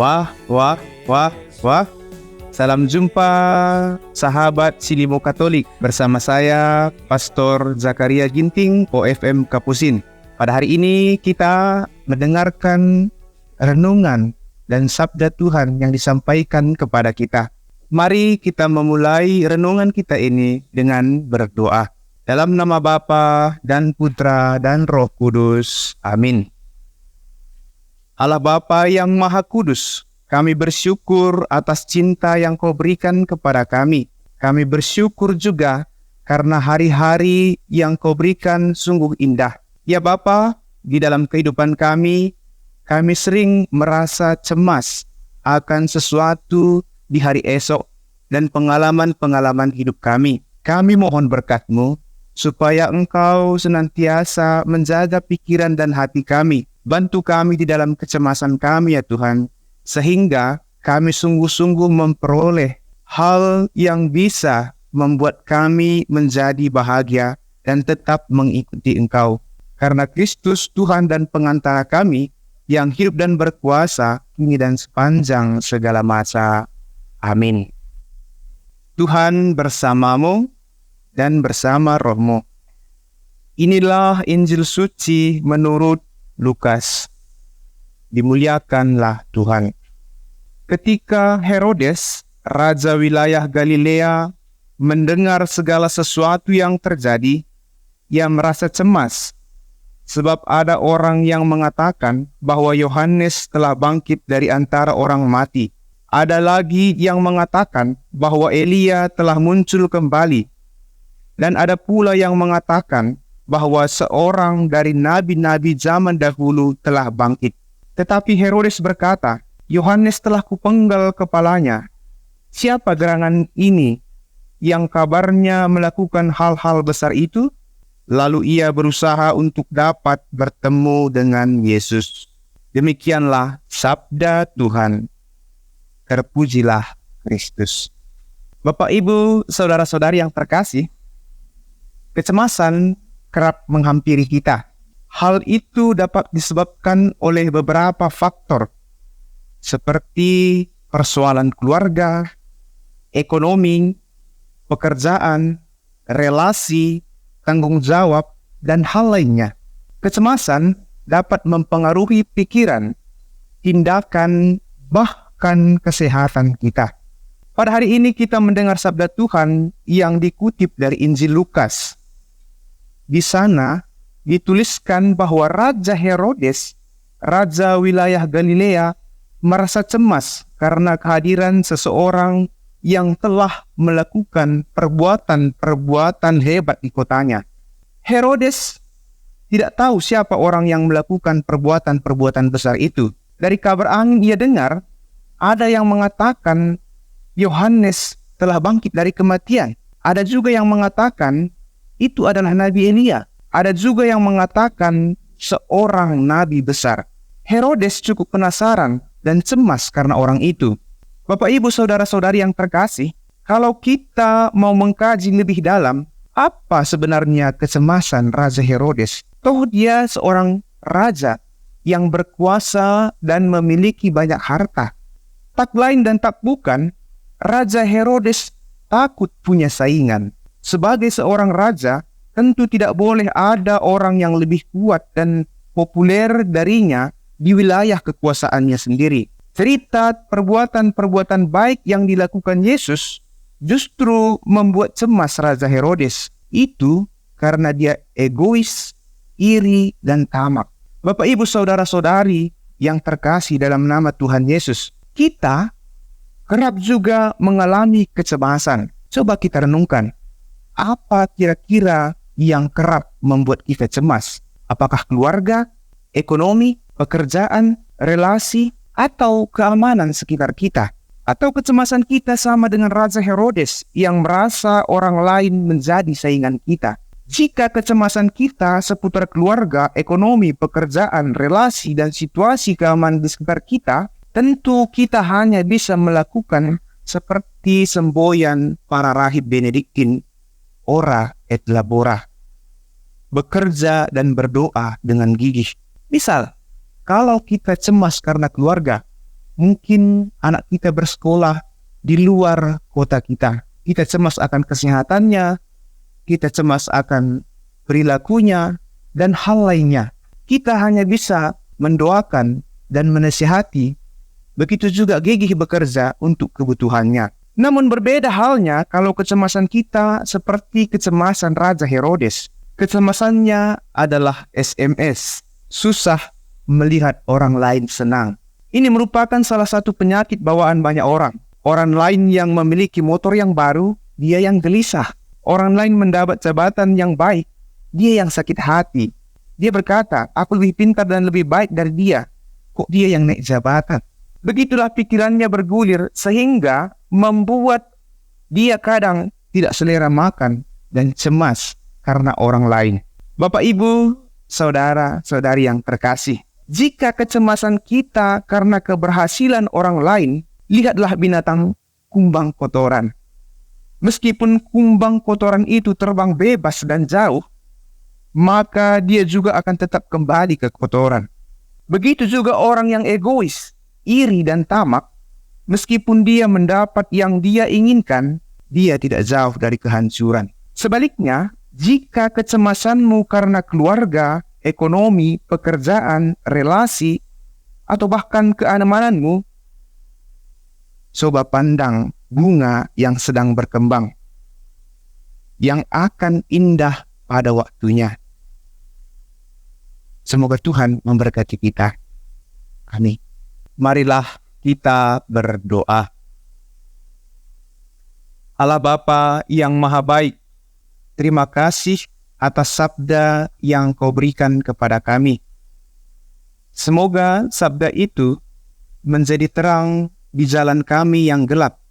Wah, wah, wah, wah. Salam jumpa sahabat Silimo Katolik. Bersama saya, Pastor Zakaria Ginting, OFM Kapusin. Pada hari ini kita mendengarkan renungan dan sabda Tuhan yang disampaikan kepada kita. Mari kita memulai renungan kita ini dengan berdoa. Dalam nama Bapa dan Putra dan Roh Kudus. Amin. Allah Bapa yang Maha Kudus, kami bersyukur atas cinta yang Kau berikan kepada kami. Kami bersyukur juga karena hari-hari yang Kau berikan sungguh indah. Ya Bapa, di dalam kehidupan kami sering merasa cemas akan sesuatu di hari esok dan pengalaman-pengalaman hidup kami. Kami mohon berkat-Mu supaya Engkau senantiasa menjaga pikiran dan hati kami. Bantu kami di dalam kecemasan kami ya Tuhan, sehingga kami sungguh-sungguh memperoleh hal yang bisa membuat kami menjadi bahagia dan tetap mengikuti Engkau. Karena Kristus Tuhan dan pengantara kami yang hidup dan berkuasa kini dan sepanjang segala masa. Amin. Tuhan bersamamu dan bersama rohmu. Inilah Injil suci menurut Lukas. Dimuliakanlah Tuhan. Ketika Herodes, raja wilayah Galilea, mendengar segala sesuatu yang terjadi, ia merasa cemas, sebab ada orang yang mengatakan bahwa Yohanes telah bangkit dari antara orang mati. Ada lagi yang mengatakan bahwa Elia telah muncul kembali. Dan ada pula yang mengatakan bahwa seorang dari nabi-nabi zaman dahulu telah bangkit. Tetapi Herodes berkata, Yohanes telah kupenggal kepalanya. Siapa gerangan ini yang kabarnya melakukan hal-hal besar itu? Lalu ia berusaha untuk dapat bertemu dengan Yesus. Demikianlah sabda Tuhan. Terpujilah Kristus. Bapak, Ibu, saudara-saudari yang terkasih, kecemasan kerap menghampiri kita. Hal itu dapat disebabkan oleh beberapa faktor, seperti persoalan keluarga, ekonomi, pekerjaan, relasi, tanggung jawab, dan hal lainnya. Kecemasan dapat mempengaruhi pikiran, tindakan, bahkan kesehatan kita. Pada hari ini kita mendengar sabda Tuhan yang dikutip dari Injil Lukas. Di sana dituliskan bahwa Raja Herodes, raja wilayah Galilea, merasa cemas karena kehadiran seseorang yang telah melakukan perbuatan-perbuatan hebat di kotanya. Herodes tidak tahu siapa orang yang melakukan perbuatan-perbuatan besar itu. Dari kabar angin ia dengar, ada yang mengatakan Yohanes telah bangkit dari kematian. Ada juga yang mengatakan itu adalah Nabi Elia. Ada juga yang mengatakan seorang nabi besar. Herodes cukup penasaran dan cemas karena orang itu. Bapak, Ibu, saudara-saudari yang terkasih, kalau kita mau mengkaji lebih dalam, apa sebenarnya kecemasan Raja Herodes? Toh dia seorang raja yang berkuasa dan memiliki banyak harta. Tak lain dan tak bukan, Raja Herodes takut punya saingan. Sebagai seorang raja, tentu tidak boleh ada orang yang lebih kuat dan populer darinya di wilayah kekuasaannya sendiri. Cerita perbuatan-perbuatan baik yang dilakukan Yesus justru membuat cemas Raja Herodes. Itu karena dia egois, iri, dan tamak. Bapak, Ibu, saudara-saudari yang terkasih dalam nama Tuhan Yesus, kita kerap juga mengalami kecemasan. Coba kita renungkan. Apa kira-kira yang kerap membuat kita cemas? Apakah keluarga, ekonomi, pekerjaan, relasi, atau keamanan sekitar kita? Atau kecemasan kita sama dengan Raja Herodes yang merasa orang lain menjadi saingan kita? Jika kecemasan kita seputar keluarga, ekonomi, pekerjaan, relasi, dan situasi keamanan di sekitar kita, tentu kita hanya bisa melakukan seperti semboyan para rahib Benediktin, ora et labora, bekerja dan berdoa dengan gigih. Misal, kalau kita cemas karena keluarga, Mungkin anak kita bersekolah di luar kota kita. Kita cemas akan kesehatannya, kita cemas akan perilakunya, dan hal lainnya. Kita hanya bisa mendoakan dan menasihati, begitu juga gigih bekerja untuk kebutuhannya. Namun berbeda halnya kalau kecemasan kita seperti kecemasan Raja Herodes. Kecemasannya adalah SMS, susah melihat orang lain senang. Ini merupakan salah satu penyakit bawaan banyak orang. Orang lain yang memiliki motor yang baru, dia yang gelisah. Orang lain mendapat jabatan yang baik, dia yang sakit hati. Dia berkata, aku lebih pintar dan lebih baik dari dia. Kok dia yang naik jabatan? Begitulah pikirannya bergulir sehingga membuat dia kadang tidak selera makan dan cemas karena orang lain. Bapak, Ibu, saudara-saudari yang terkasih, jika kecemasan kita karena keberhasilan orang lain, lihatlah binatang kumbang kotoran. Meskipun kumbang kotoran itu terbang bebas dan jauh, maka dia juga akan tetap kembali ke kotoran. Begitu juga orang yang egois, iri dan tamak, meskipun dia mendapat yang dia inginkan, dia tidak jauh dari kehancuran. Sebaliknya, jika kecemasanmu karena keluarga, ekonomi, pekerjaan, relasi, atau bahkan keamananmu, coba pandang bunga yang sedang berkembang, yang akan indah pada waktunya. Semoga Tuhan memberkati kita. Amin. Marilah kita berdoa. Allah Bapa yang Maha Baik, terima kasih atas sabda yang Kau berikan kepada kami. Semoga sabda itu menjadi terang di jalan kami yang gelap,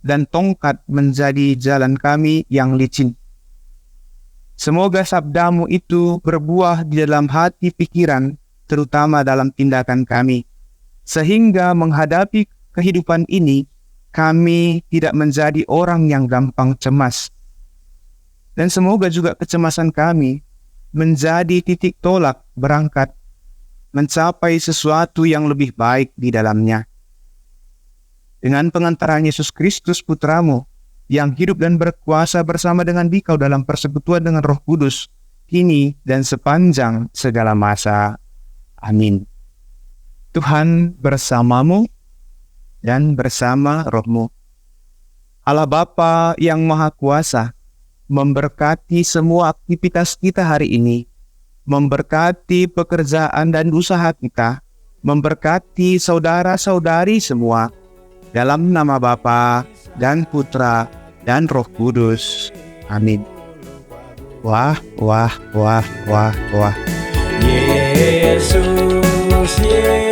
dan tongkat menjadi jalan kami yang licin. Semoga sabdamu itu berbuah di dalam hati pikiran, terutama dalam tindakan kami, sehingga menghadapi kehidupan ini, kami tidak menjadi orang yang gampang cemas. Dan semoga juga kecemasan kami menjadi titik tolak berangkat mencapai sesuatu yang lebih baik di dalamnya. Dengan pengantaran Yesus Kristus Putramu, yang hidup dan berkuasa bersama dengan Dikau dalam persekutuan dengan Roh Kudus, kini dan sepanjang segala masa. Amin. Tuhan bersamamu dan bersama rohmu. Allah Bapa yang Maha Kuasa, memberkati semua aktivitas kita hari ini, memberkati pekerjaan dan usaha kita, memberkati saudara-saudari semua, dalam nama Bapa dan Putra dan Roh Kudus. Amin. Wah, wah, wah, wah, wah. Yesus, Yesus.